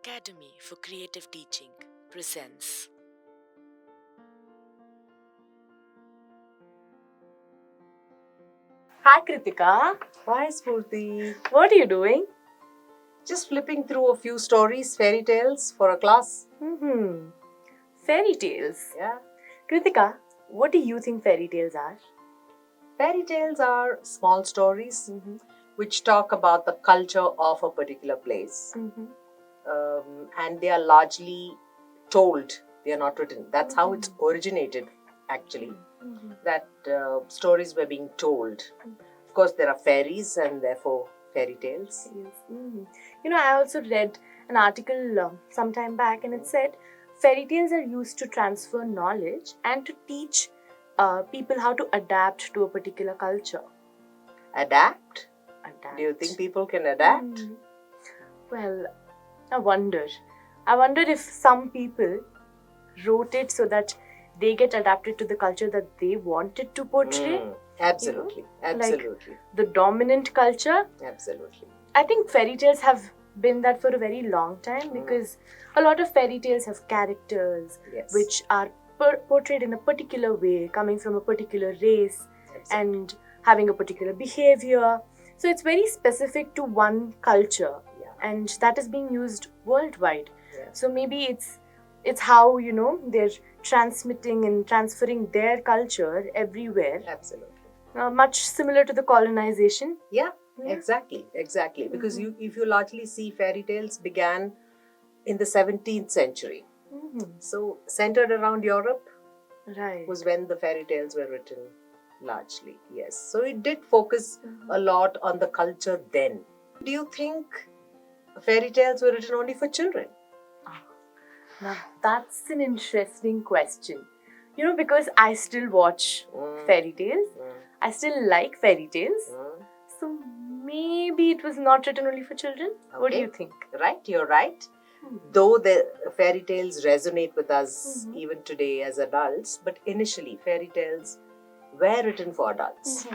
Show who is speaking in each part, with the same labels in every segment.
Speaker 1: Academy for Creative Teaching presents. Hi Kruthika,
Speaker 2: Hi Spoorthy.
Speaker 1: what are you doing?
Speaker 2: Just flipping through a few stories, fairy tales for a class.
Speaker 1: Fairy tales.
Speaker 2: Yeah.
Speaker 1: Kruthika, what do you think fairy tales are?
Speaker 2: Fairy tales are small stories which talk about the culture of a particular place. And they are largely told, they are not written. That's how it's originated, actually. That stories were being told. Of course, there are fairies and therefore fairy tales.
Speaker 1: Yes. I also read an article some time back and it said fairy tales are used to transfer knowledge and to teach people how to adapt to a particular culture.
Speaker 2: Adapt?
Speaker 1: Adapt.
Speaker 2: Do you think people can adapt?
Speaker 1: Well, I wonder if some people wrote it so that they get adapted to the culture that they wanted to portray.
Speaker 2: Absolutely. Absolutely.
Speaker 1: Like the dominant culture.
Speaker 2: Absolutely.
Speaker 1: I think fairy tales have been that for a very long time because a lot of fairy tales have characters which are portrayed in a particular way, coming from a particular race and having a particular behavior. So it's very specific to one culture and that is being used worldwide. So maybe it's how they're transmitting and transferring their culture everywhere.
Speaker 2: Absolutely.
Speaker 1: Much similar to the colonization.
Speaker 2: Yeah. Exactly. Because if you largely see, fairy tales began in the 17th century. So centered around Europe was when the fairy tales were written largely. Yes. So it did focus a lot on the culture then. Do you think fairy tales were written only for children?
Speaker 1: Now that's an interesting question. Because I still watch fairy tales. I still like fairy tales. So maybe it was not written only for children. Okay. What do you think?
Speaker 2: Right, you're right. Though the fairy tales resonate with us even today as adults, but initially fairy tales were written for adults.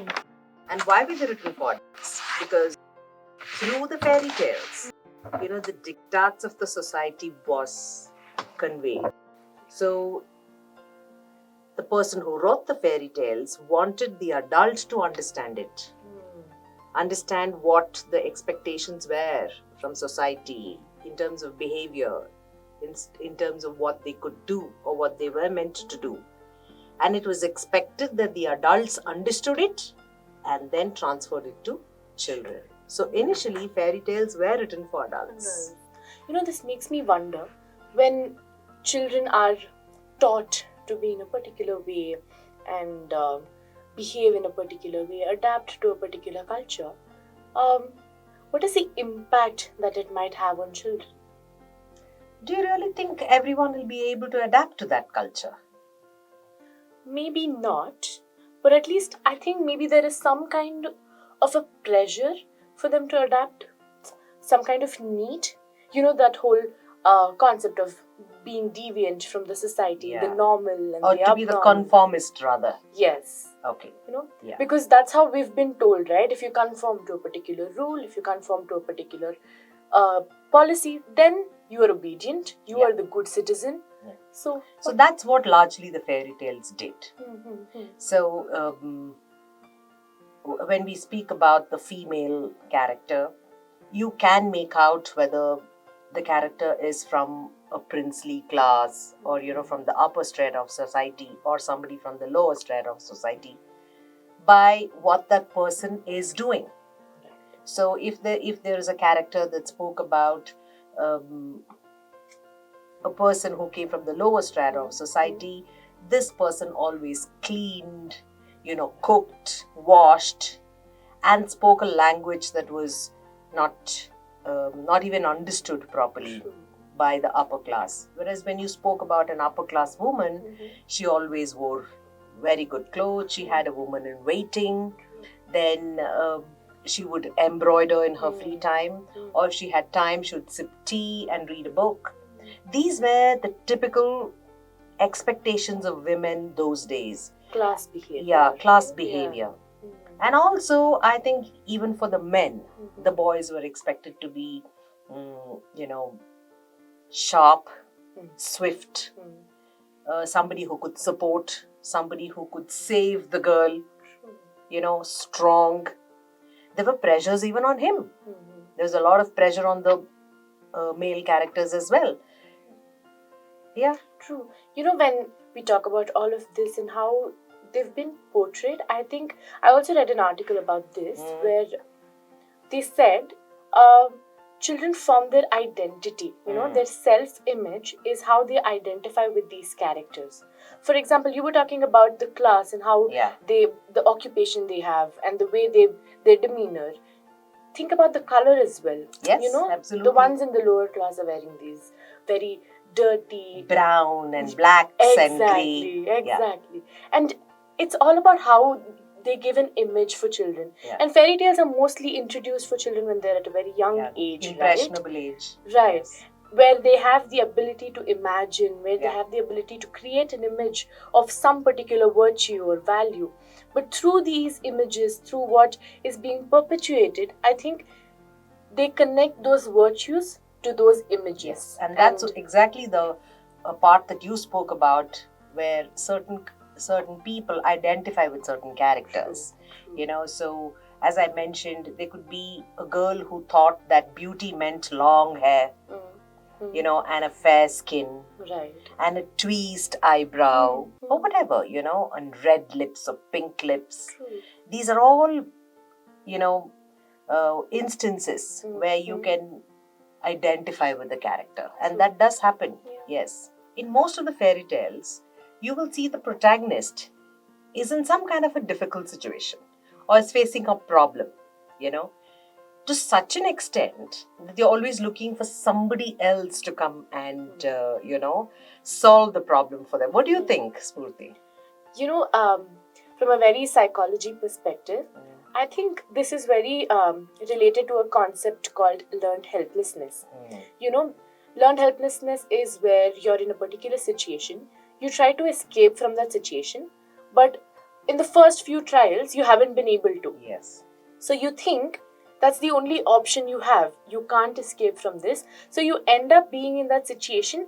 Speaker 2: And why were they written for adults? Because through the fairy tales, the diktats of the society was conveyed. So the person who wrote the fairy tales wanted the adult to understand it. Understand what the expectations were from society in terms of behavior, in terms of what they could do or what they were meant to do. And it was expected that the adults understood it and then transferred it to children. So initially, fairy tales were written for adults.
Speaker 1: This makes me wonder, when children are taught to be in a particular way and behave in a particular way, adapt to a particular culture, what is the impact that it might have on children?
Speaker 2: Do you really think everyone will be able to adapt to that culture?
Speaker 1: Maybe not, but at least I think maybe there is some kind of a pressure for them to adapt, some kind of need. That whole concept of being deviant from the society, the normal and
Speaker 2: or
Speaker 1: the
Speaker 2: to be the conformist rather.
Speaker 1: Yes.
Speaker 2: Okay.
Speaker 1: Because that's how we've been told, right? If you conform to a particular rule, if you conform to a particular policy, then you are obedient, you are the good citizen. So
Speaker 2: that's what largely the fairy tales did. So when we speak about the female character, you can make out whether the character is from a princely class or from the upper strata of society or somebody from the lower strata of society by what that person is doing. So if there is a character that spoke about a person who came from the lower strata of society, this person always cleaned, cooked, washed, and spoke a language that was not even understood properly by the upper class. Whereas when you spoke about an upper class woman, she always wore very good clothes. She had a woman in waiting. Then she would embroider in her free time, or if she had time, she would sip tea and read a book. These were the typical expectations of women those days.
Speaker 1: Class behavior.
Speaker 2: Yeah, class behavior. And also, I think even for the men, the boys were expected to be, sharp, swift, somebody who could support, somebody who could save the girl, strong. There were pressures even on him. There was a lot of pressure on the male characters as well. Yeah.
Speaker 1: True. When we talk about all of this and how they've been portrayed, I think I also read an article about this where they said children form their identity. Their self-image is how they identify with these characters. For example, you were talking about the class and how the occupation they have and the way their demeanor. Think about the color as well.
Speaker 2: Yes, absolutely.
Speaker 1: The ones in the lower class are wearing these very dirty
Speaker 2: brown and blacks and grey.
Speaker 1: Exactly. And it's all about how they give an image for children. And fairy tales are mostly introduced for children when they're at a very young age.
Speaker 2: Impressionable age.
Speaker 1: Right. Yes. Where they have the ability to imagine, where they have the ability to create an image of some particular virtue or value. But through these images, through what is being perpetuated, I think they connect those virtues to those images.
Speaker 2: Yes, and that's exactly the part that you spoke about, where certain people identify with certain characters. So as I mentioned, there could be a girl who thought that beauty meant long hair, and a fair skin,
Speaker 1: right,
Speaker 2: and a tweezed eyebrow, or whatever, and red lips or pink lips. These are all, instances where you can identify with the character, and that does happen. Yes, in most of the fairy tales, you will see the protagonist is in some kind of a difficult situation or is facing a problem, to such an extent that they're always looking for somebody else to come and, solve the problem for them. What do you think, Spoorthy?
Speaker 1: From a very psychology perspective, I think this is very related to a concept called learned helplessness. Learned helplessness is where you're in a particular situation, you try to escape from that situation, but in the first few trials, you haven't been able to.
Speaker 2: Yes.
Speaker 1: So you think that's the only option you have. You can't escape from this. So you end up being in that situation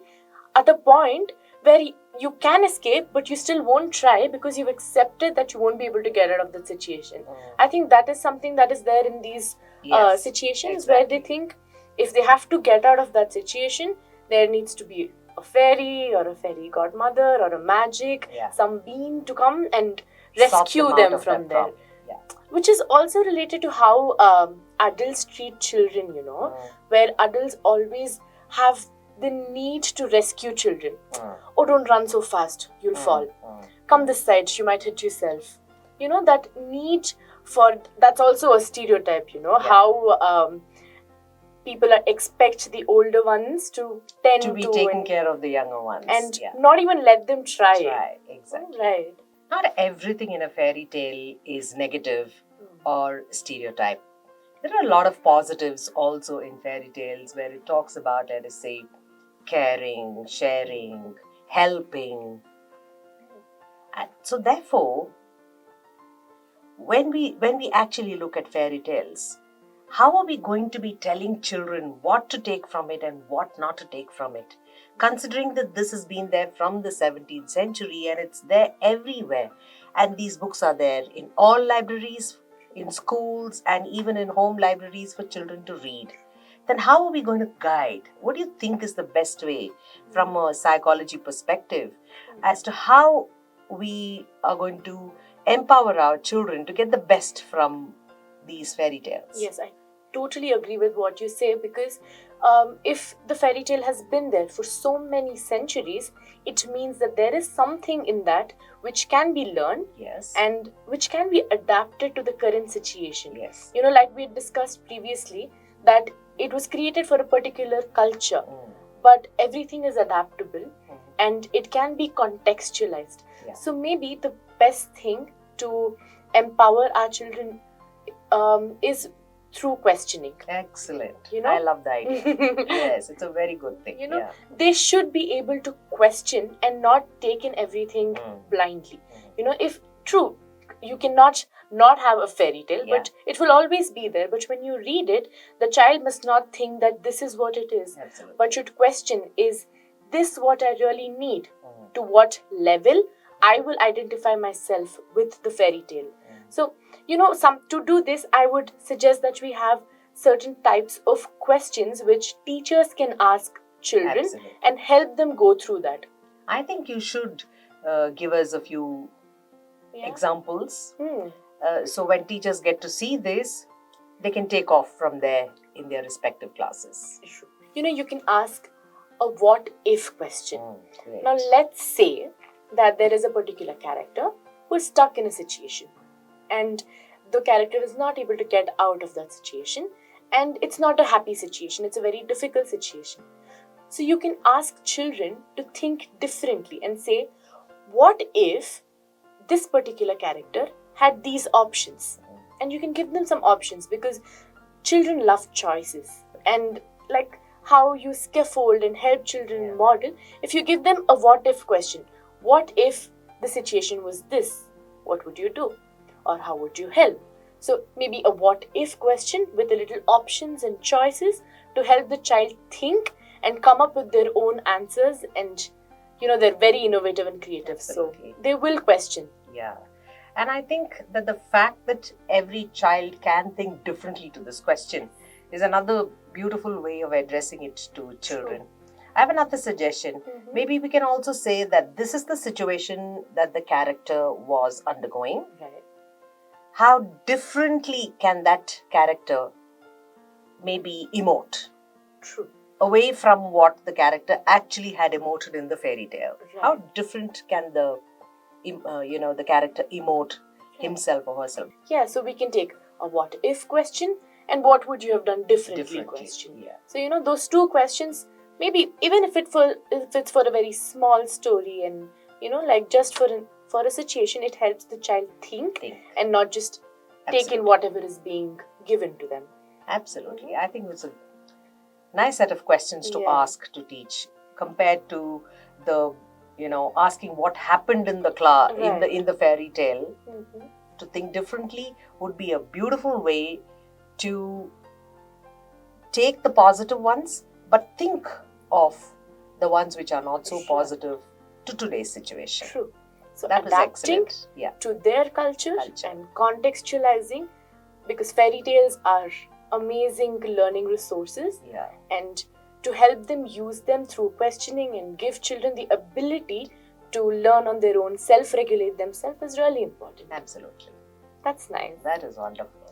Speaker 1: at a point where you can escape, but you still won't try because you've accepted that you won't be able to get out of that situation. I think that is something that is there in these situations where they think if they have to get out of that situation, there needs to be a fairy or a fairy godmother or a magic, some being to come and rescue them from there. Which is also related to how adults treat children, where adults always have the need to rescue children. Oh, don't run so fast, you'll fall. Come this side, you might hit yourself. That need for, that's also a stereotype, how people expect the older ones to tend to
Speaker 2: be taking care of the younger ones.
Speaker 1: And not even let them try.
Speaker 2: Exactly.
Speaker 1: Right.
Speaker 2: Not everything in a fairy tale is negative or stereotype. There are a lot of positives also in fairy tales where it talks about, let us say, caring, sharing, helping. And so therefore, when we actually look at fairy tales, how are we going to be telling children what to take from it and what not to take from it? Considering that this has been there from the 17th century and it's there everywhere. And these books are there in all libraries, in schools, and even in home libraries for children to read. Then how are we going to guide? What do you think is the best way from a psychology perspective as to how we are going to empower our children to get the best from these fairy tales?
Speaker 1: Yes, I totally agree with what you say, because if the fairy tale has been there for so many centuries, it means that there is something in that which can be learned, and which can be adapted to the current situation. Like we discussed previously, that it was created for a particular culture, but everything is adaptable and it can be contextualized. So maybe the best thing to empower our children is through questioning.
Speaker 2: Excellent. I love the idea. Yes, it's a very good thing.
Speaker 1: They should be able to question and not take in everything blindly. If true, you cannot not have a fairy tale,
Speaker 2: Yeah.
Speaker 1: but it will always be there. But when you read it, the child must not think that this is what it is,
Speaker 2: Absolutely.
Speaker 1: but should question, is this what I really need? To what level I will identify myself with the fairy tale. So, to do this, I would suggest that we have certain types of questions which teachers can ask children
Speaker 2: Absolutely.
Speaker 1: and help them go through that.
Speaker 2: I think you should give us a few examples. So when teachers get to see this, they can take off from there in their respective classes.
Speaker 1: You can ask a what if question.
Speaker 2: Great.
Speaker 1: Now, let's say that there is a particular character who is stuck in a situation, and the character is not able to get out of that situation, and it's not a happy situation, it's a very difficult situation. So you can ask children to think differently and say, what if this particular character had these options? And you can give them some options, because children love choices. And like how you scaffold and help children model, if you give them a what if question, what if the situation was this? What would you do? Or how would you help? So maybe a what if question with a little options and choices to help the child think and come up with their own answers. And they're very innovative and creative.
Speaker 2: Absolutely.
Speaker 1: So they will question.
Speaker 2: Yeah. And I think that the fact that every child can think differently to this question is another beautiful way of addressing it to children.
Speaker 1: True.
Speaker 2: I have another suggestion. Maybe we can also say that this is the situation that the character was undergoing.
Speaker 1: Right.
Speaker 2: How differently can that character maybe emote?
Speaker 1: True.
Speaker 2: Away from what the character actually had emoted in the fairy tale.
Speaker 1: Right.
Speaker 2: How different can the character emote himself or herself?
Speaker 1: Yeah, so we can take a what if question and what would you have done differently question.
Speaker 2: Yeah.
Speaker 1: So those two questions, maybe even if it's for a very small story, and like just for a situation, it helps the child think. And not just take in whatever is being given to them.
Speaker 2: Absolutely. I think it's a nice set of questions to ask to teach, compared to the asking what happened in the class, in the fairy tale. To think differently would be a beautiful way to take the positive ones, but think of the ones which are not so positive to today's situation.
Speaker 1: True. So
Speaker 2: that was
Speaker 1: adapting
Speaker 2: excellent.
Speaker 1: to their culture and contextualizing, because fairy tales are amazing learning resources. And to help them use them through questioning and give children the ability to learn on their own, self-regulate themselves, is really important.
Speaker 2: Absolutely.
Speaker 1: That's nice.
Speaker 2: That is wonderful.